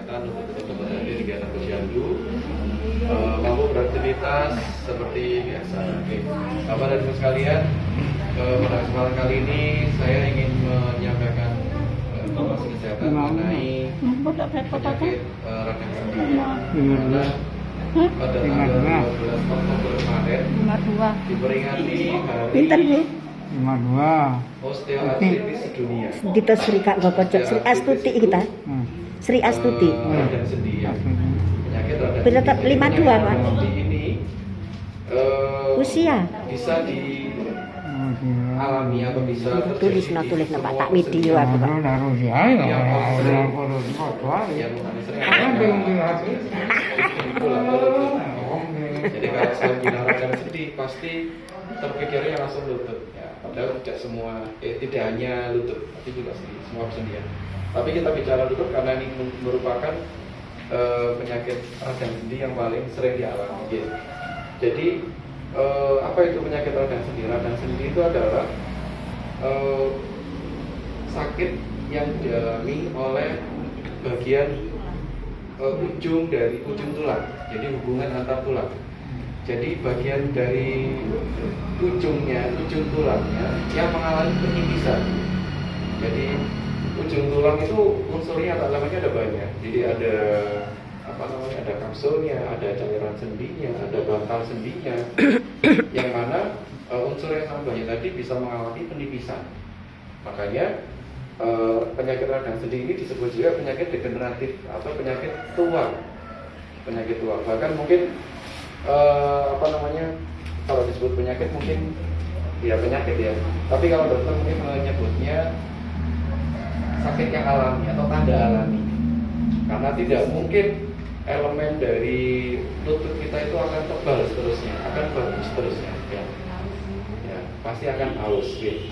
kesehatan untuk tetap berada di kegiatan posyandu, mampu beraktivitas seperti biasa. Oke, Bapak dan Ibu sekalian, pada kesempatan kali ini saya ingin menyampaikan informasi kesehatan mengenai penyakit radang sendi. Karena pada tanggal 12 Oktober kemarin diperingati hari 52 osteoartritis sedunia. Kita Sri Kak Bapak Sri Astuti kita. Sri Astuti. Radang sendi ya. Penyakit radang Berarti sendi. 52, Pak. Sendi ini Usia. bisa dialami atau bisa Tulis Pak tak video aku Pak. Jadi kalau saya bilang radang sendi pasti terpikirnya langsung lutut ya, padahal tidak hanya lutut tapi juga semua persendian. Tapi kita bicara lutut karena ini merupakan penyakit radang sendi yang paling sering dialami gitu. Jadi apa itu penyakit radang sendi? Radang sendi itu adalah sakit yang dialami oleh bagian ujung tulang. Jadi hubungan antar tulang. Jadi bagian dari ujung tulangnya yang mengalami penipisan. Jadi ujung tulang itu unsurnya namanya ada banyak. Jadi ada ada kapsulnya, ada cairan sendinya, ada bantal sendinya. Yang mana unsur yang sama banyak tadi bisa mengalami penipisan. Makanya penyakit radang sendi ini disebut juga penyakit degeneratif atau penyakit tua. Penyakit tua. Bahkan mungkin kalau disebut penyakit mungkin ya penyakit ya. Tapi kalau dokter mungkin menyebutnya sakit yang alami atau tanda alami. Karena tidak mungkin elemen dari lutut kita itu akan tebal seterusnya, akan bagus seterusnya. Ya, pasti akan halus gitu.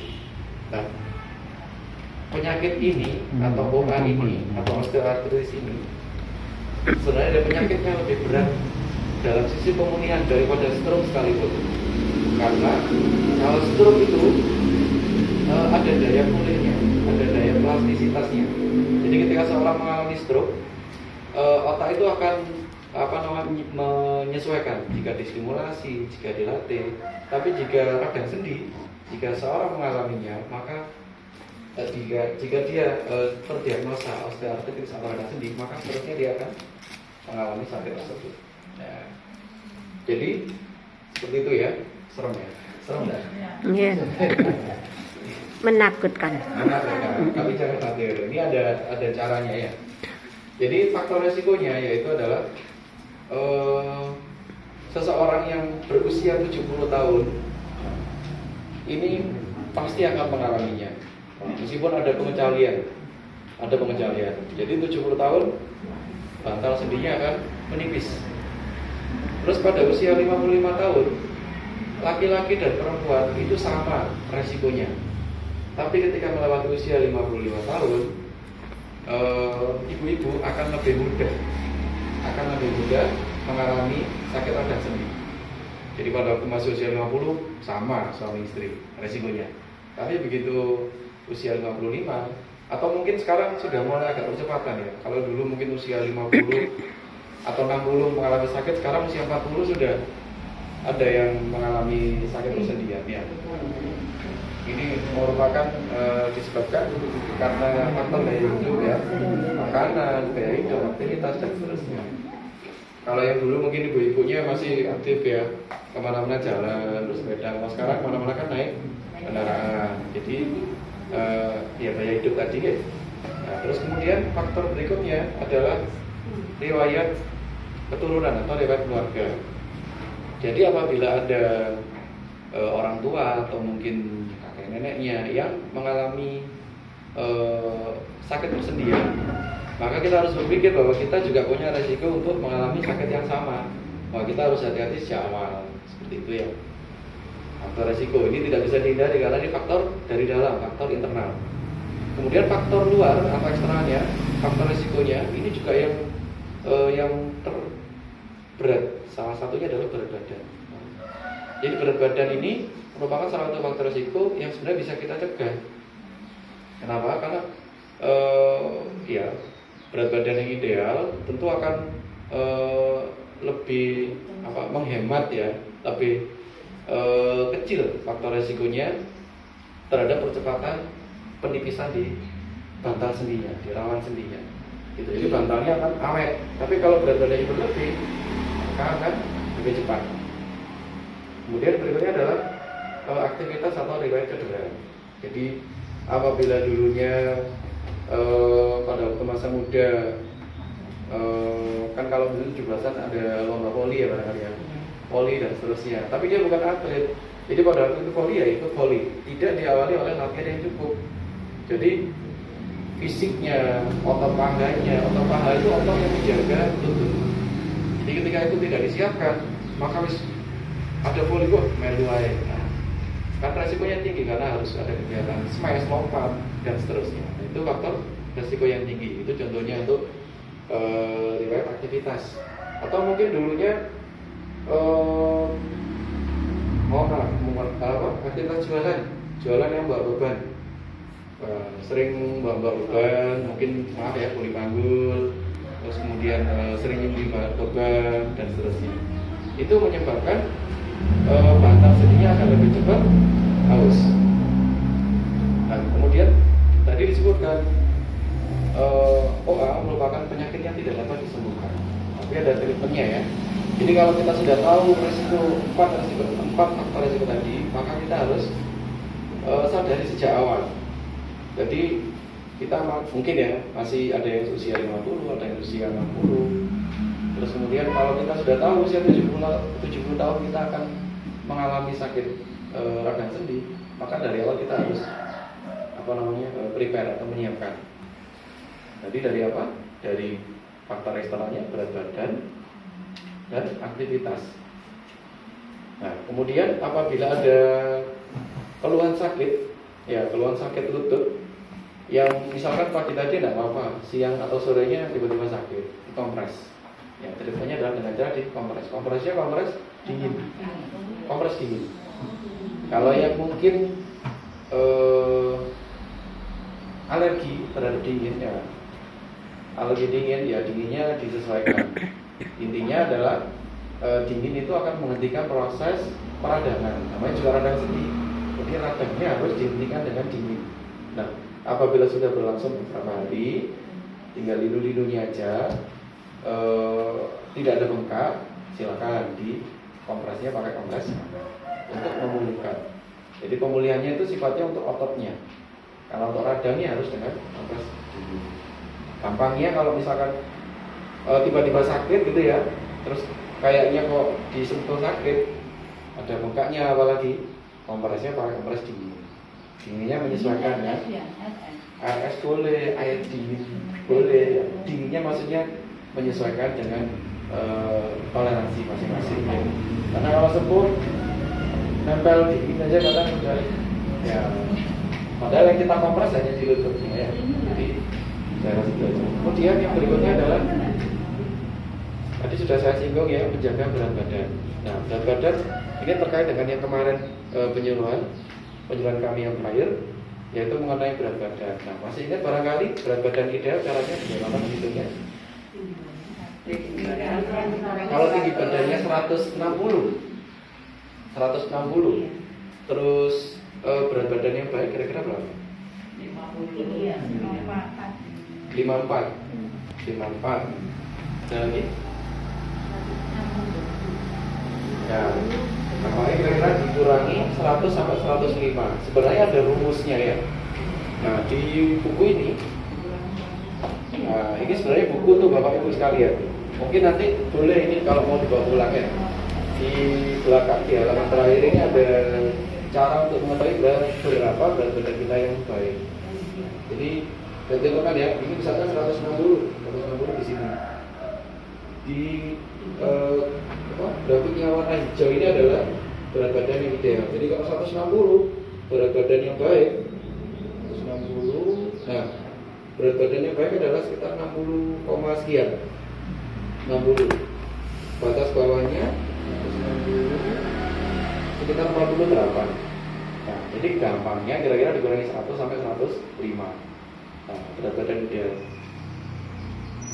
Nah, penyakit ini atau OA ini atau osteoartritis ini sebenarnya ada penyakitnya lebih berat dalam sisi pemulihan daripada stroke sekalipun. Karena kalau stroke itu ada daya pulihnya, ada daya plastisitasnya. Jadi ketika seorang mengalami stroke, otak itu akan menyesuaikan jika distimulasi, jika dilatih. Tapi jika radang sendi, jika seorang mengalaminya, maka jika dia terdiagnosa osteoartritis atau radang sendi, maka seterusnya dia akan mengalami sakit tersebut. Nah, jadi seperti itu ya, serem enggak? Iya. Menakutkan. Tapi jangan khawatir, ini ada caranya ya. Jadi faktor resikonya yaitu adalah seseorang yang berusia 70 tahun ini pasti akan mengalaminya. Meskipun ada pengecualian. Jadi 70 tahun bantal sendinya akan menipis. Terus pada usia 55 tahun laki-laki dan perempuan itu sama resikonya. Tapi ketika melewati usia 55 tahun ibu-ibu akan lebih mudah mengalami sakit radang sendi. Jadi pada waktu masih usia 50 sama suami istri resikonya. Tapi begitu usia 55 atau mungkin sekarang sudah mulai agak percepatan ya. Kalau dulu mungkin usia 50 atau 60 mengalami sakit, sekarang usia 40 sudah ada yang mengalami sakit persendian ya. Ini merupakan disebabkan karena faktor gaya hidup ya, makanan, gaya hidup, aktivitas dan seterusnya. Kalau yang dulu mungkin ibu-ibunya masih aktif ya, kemana-mana jalan, terus sepeda. Kalau sekarang kemana-mana kan naik kendaraan. Jadi ya gaya hidup tadi ya. Nah, terus kemudian faktor berikutnya adalah riwayat keturunan atau riwayat keluarga. Jadi apabila ada orang tua atau mungkin kakek neneknya yang mengalami sakit persendian, maka kita harus berpikir bahwa kita juga punya resiko untuk mengalami sakit yang sama. Bahwa kita harus hati-hati sejak awal, seperti itu ya. Faktor resiko ini tidak bisa dihindari karena ini faktor dari dalam, faktor internal. Kemudian faktor luar atau eksternalnya, faktor resikonya ini juga yang terberat. Salah satunya adalah berat badan. Jadi berat badan ini merupakan salah satu faktor resiko yang sebenarnya bisa kita cegah. Kenapa? Karena berat badan yang ideal tentu akan lebih menghemat ya, lebih kecil faktor resikonya terhadap percepatan penipisan di bantal sendinya, di rawan sendinya. Gitu. Jadi bantalnya akan awet. Tapi kalau berat badannya berlebih, maka akan lebih cepat. Kemudian berikutnya adalah aktivitas atau riwayat cedera. Jadi apabila dulunya pada waktu masa muda kan kalau dulu 17-an ada lomba voli ya barangkali ya, voli dan seterusnya. Tapi dia bukan atlet. Jadi pada waktu itu voli ya itu voli, tidak diawali oleh latihan yang cukup. Jadi fisiknya, otot paha itu otot yang menjaga lutut. Jadi ketika itu tidak disiapkan, maka ada voli kok melu ae. Kan resikonya tinggi karena harus ada kegiatan smash, lompat dan seterusnya. Itu faktor resiko yang tinggi. Itu contohnya untuk riwayat aktivitas. Atau mungkin dulunya aktivitas jualan yang bawa beban, sering bawa beban, mungkin maaf ya kuli panggul, terus kemudian sering nyumbang beban dan seterusnya. Itu menyebabkan bantal sendinya akan lebih cepat haus. Nah, kemudian tadi disebutkan OA merupakan penyakit yang tidak dapat disembuhkan, tapi ada treatmentnya ya. Jadi kalau kita sudah tahu resiko 4 faktor resiko tadi, maka kita harus sadari sejak awal. Jadi kita mungkin ya masih ada yang usia 50, ada yang usia 60. Terus kemudian kalau kita sudah tahu usia 70 tahun kita akan mengalami sakit radang sendi, maka dari awal kita harus prepare atau menyiapkan. Jadi dari apa? Dari faktor eksternalnya berat badan dan aktivitas. Nah, kemudian apabila ada keluhan sakit lutut yang misalkan pagi tadi tidak apa-apa, siang atau sorenya tiba-tiba sakit, dikompres. Ya, treatmentnya adalah dengan cara dikompres. Kompresnya kompres dingin. Kalau yang mungkin alergi terhadap dingin ya, dinginnya disesuaikan. Intinya adalah dingin itu akan menghentikan proses peradangan, namanya juga radang sendi. Jadi radangnya harus dihentikan dengan dingin. Nah, apabila sudah berlangsung beberapa hari, tinggal lidu-lidunya aja, tidak ada bengkak, silakan kompresnya pakai kompres untuk memulihkan. Jadi pemulihannya itu sifatnya untuk ototnya. Kalau untuk radangnya harus dengan kompres dingin. Gampangnya kalau misalkan tiba-tiba sakit gitu ya, terus kayaknya kok disentuh sakit, ada bengkaknya apalagi, kompresnya pakai kompres dingin. Dinginnya menyesuaikan ya. AS boleh, air dingin boleh. Dinginnya maksudnya menyesuaikan dengan toleransi masing-masing ya. Karena kalau sepuh nempel dingin aja kadang udah ya. Padahal yang kita kompres hanya di lututnya ya. Jadi saya rasa itu aja. Kemudian yang berikutnya adalah tadi sudah saya singgung ya, menjaga berat badan. Nah, berat badan ini terkait dengan yang kemarin penyuluhan kami yang terakhir, yaitu mengenai berat badan. Nah, masih ingat barangkali berat badan ideal caranya bagaimana menghitungnya? Kalau tinggi badannya 160, terus berat badan yang baik kira-kira berapa? 54. Ada lagi? Ya, namanya kira-kira dikurangi 100 sampai 105. Sebenarnya ada rumusnya ya. Nah, di buku ini, nah ini sebenarnya buku untuk Bapak Ibu sekalian. Mungkin nanti boleh ini kalau mau dibawa pulang ya. Di belakang di halaman terakhir ini ada cara untuk mengetahui berapa berat badan kita yang baik. Jadi tentukan ya, ini misalkan 160 di sini. Di grafiknya warna hijau ini adalah berat badan yang ideal. Jadi kalau 160 berat badan yang baik, 160. Nah, berat badan yang baik adalah sekitar 60, sekian. 60. Batas bawahnya 160 sekitar 48. Nah, jadi gampangnya kira-kira dikurangi 100 sampai 105. Nah, berat badan ideal.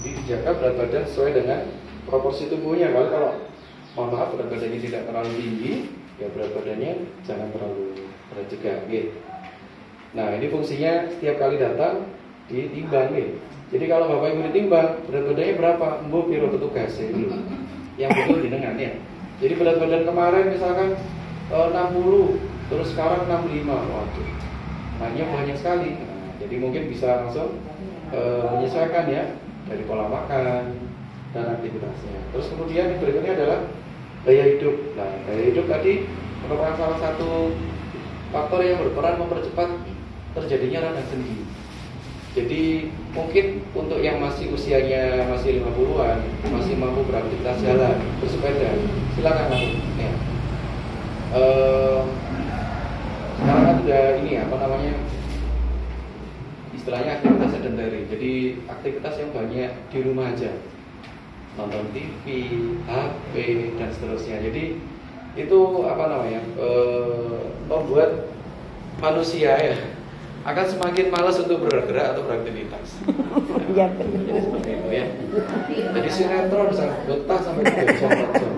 Jadi dijaga berat badan sesuai dengan proporsi tubuhnya. Kalau mohon maaf berat badannya tidak terlalu tinggi, ya berat badannya jangan terlalu berat juga. Gitu. Nah ini fungsinya setiap kali datang ditimbang nih. Jadi kalau bapak ibu ditimbang berat badannya berapa, mbok piro petugas ini yang betul jenengan ya. Jadi berat badan kemarin misalkan 60, terus sekarang 65, waduh, naiknya banyak sekali. Nah, jadi mungkin bisa langsung menyesuaikan ya dari pola makan dan aktivitasnya. Terus kemudian yang berikutnya adalah gaya hidup. Nah, gaya hidup tadi merupakan salah satu faktor yang berperan mempercepat terjadinya radang sendi. Jadi mungkin untuk yang masih usianya masih 50-an, masih mampu beraktivitas jalan, bersepeda, silakan lakukan. Ya. Sekarang kan sudah ini apa namanya, istilahnya aktivitas sedentary. Jadi aktivitas yang banyak di rumah aja, nonton TV, HP dan seterusnya. Jadi itu apa namanya, membuat manusia ya akan semakin malas untuk bergerak atau beraktivitas. Iya benar. Jadi seperti itu ya. Jadi sinetron sangat betah sampai 3 jam 4 jam.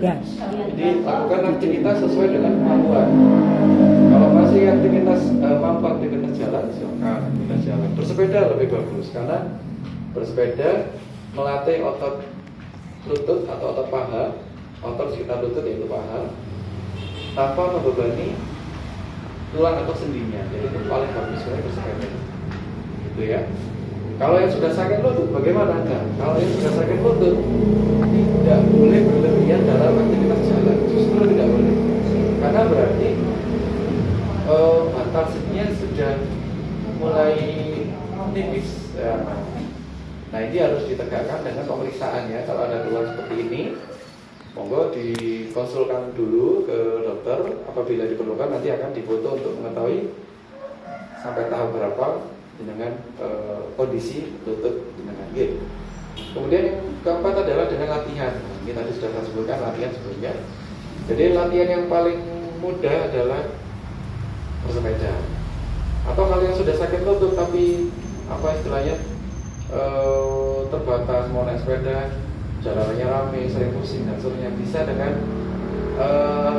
Ya. Jadi lakukan aktivitas sesuai dengan kemampuan. Kalau masih aktivitas mampu aktivitas jalan, silakan aktivitas jalan. Bersepeda lebih bagus karena bersepeda melatih otot lutut atau otot paha, otot sekitar lutut yaitu paha, tanpa membebani tulang atau sendinya. Jadi itu paling bagus sekali bersepeda. Gitu ya. Kalau yang sudah sakit lutut bagaimana? Nah, kalau yang sudah sakit lutut tidak boleh berlebihan dalam aktivitas jalan. Justru tidak boleh. Karena berarti bantal sendinya sudah mulai tipis. Ya. Nah, ini harus ditegakkan dengan pemeriksaan ya. Kalau ada keluhan seperti ini, monggo dikonsulkan dulu ke dokter. Apabila diperlukan nanti akan difoto untuk mengetahui sampai tahap berapa dengan kondisi lutut dengan gitu. Kemudian yang keempat adalah dengan latihan. Ini tadi sudah saya sebutkan latihan sebelumnya. Jadi latihan yang paling mudah adalah bersepeda. Atau kalau yang sudah sakit lutut tapi apa istilahnya terbatas mau naik sepeda, jalannya rame, sering pusing dan seterusnya, bisa dengan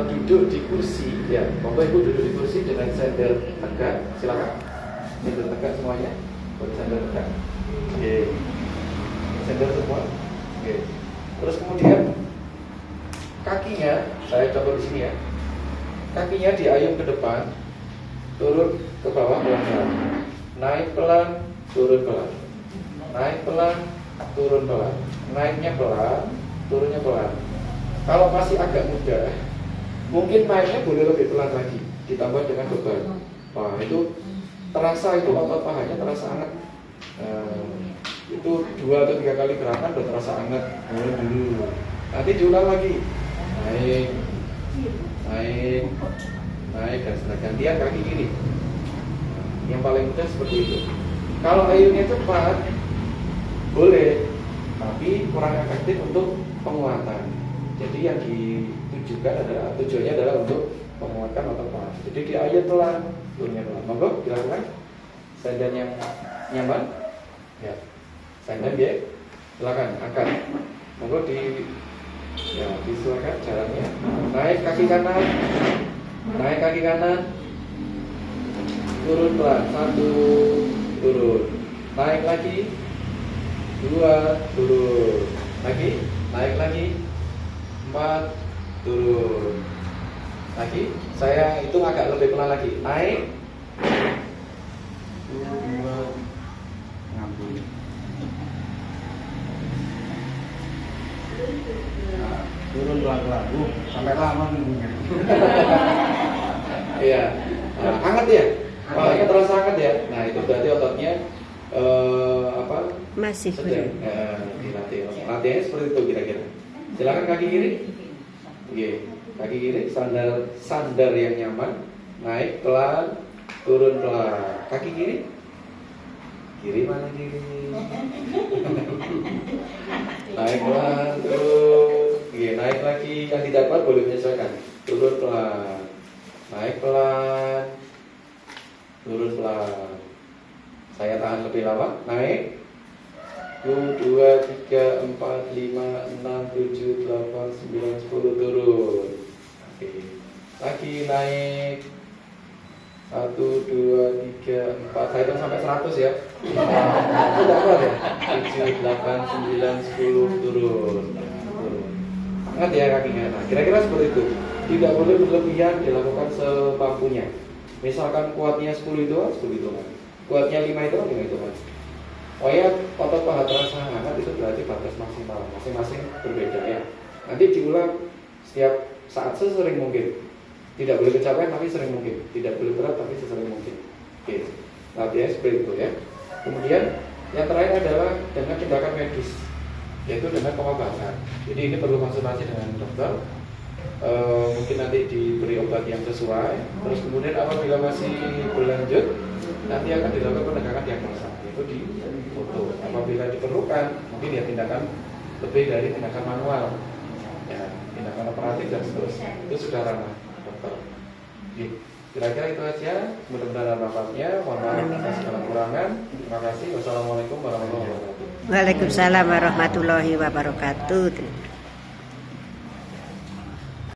duduk di kursi ya. Bapak ibu duduk di kursi dengan sandal tegak, silakan. Sandal tegak semuanya, boleh sandal tegak. Oke, sandal semua. Oke. Terus kemudian kakinya, saya contoh di sini ya. Kakinya diayun ke depan, turun ke bawah pelan-pelan, naik pelan, turun pelan, naik pelan, turun pelan. Naiknya pelan, turunnya pelan. Kalau masih agak mudah, mungkin naiknya boleh lebih pelan lagi, ditambah dengan beban. Wah, itu terasa, itu otot pahanya terasa hangat. Itu 2 atau 3 kali gerakan udah terasa hangat. Mulai dulu. Nanti diulang lagi. Naik, naik, naik dan seterusnya. Gantian kaki kiri. Yang paling mudah seperti itu. Kalau ayunnya cepat, boleh, tapi kurang efektif untuk penguatan. Jadi yang tujuannya adalah untuk menguatkan otot paha. Jadi diayun pelan, turunnya pelan. Monggo dilakukan. Sandal yang nyaman, ya. Sandal ya, silakan angkat. Monggo disesuaikan jalannya. Naik kaki kanan, naik kaki kanan, turun pelan. 1, turun. Naik lagi. 2, turun. Lagi, naik lagi. 4, turun. Lagi, saya hitung agak lebih pelan lagi. Naik. 2, ngambil. Nah, turun pelan-pelan. Sampai lama nunggunya. Iya. Nah, hangat ya. Palanya terasa hangat ya. Nah, itu berarti ototnya masih sedang dilatih. Latihannya seperti itu kira-kira. Silakan kaki kiri. Oke, kaki kiri sandal yang nyaman, naik pelan, turun pelan. Kaki kiri. Kiri mana kiri? Naik pelan, turun. Oke, naik lagi. Yang tidak kuat boleh menyesuaikan. Turun pelan. Naik pelan. Turun pelan. Saya tahan lebih lama. Naik. 1, 2, 3, 4, 5, 6, 7, 8, 9, 10 turun. Oke. Lagi naik 1, 2, 3, 4. Saya hitung sampai 100 ya. Sudah apa ya? 7, 8, 9, 10 turun. Turun. Angkat ya kakinya. Nah, kira-kira seperti itu. Tidak boleh berlebihan, dilakukan semampunya. Misalkan kuatnya 10 itu, 10 itu kan. Kuatnya 5 itu, 5 itu kan. Oh ya, otot paha terasa hangat itu berarti batas maksimal. Masing-masing berbeda ya. Nanti diulang setiap saat sesering mungkin. Tidak boleh kecapean tapi sering mungkin. Tidak boleh berat tapi sesering mungkin. Oke. Latihan seperti itu ya. Kemudian yang terakhir adalah dengan tindakan medis, yaitu dengan pengobatan. Jadi ini perlu konsultasi dengan dokter. Mungkin nanti diberi obat yang sesuai. Terus kemudian apabila masih berlanjut, nanti akan dilakukan penegakan diagnosa, yaitu di foto. Apabila diperlukan, mungkin ya tindakan lebih dari tindakan manual, ya tindakan operatif dan seterusnya. Itu sudah ranah dokter. Jadi, kira-kira itu aja. Mudah-mudahan manfaatnya. Mohon maaf atas segala kurangan. Terima kasih. Wassalamualaikum warahmatullahi wabarakatuh. Waalaikumsalam warahmatullahi wabarakatuh.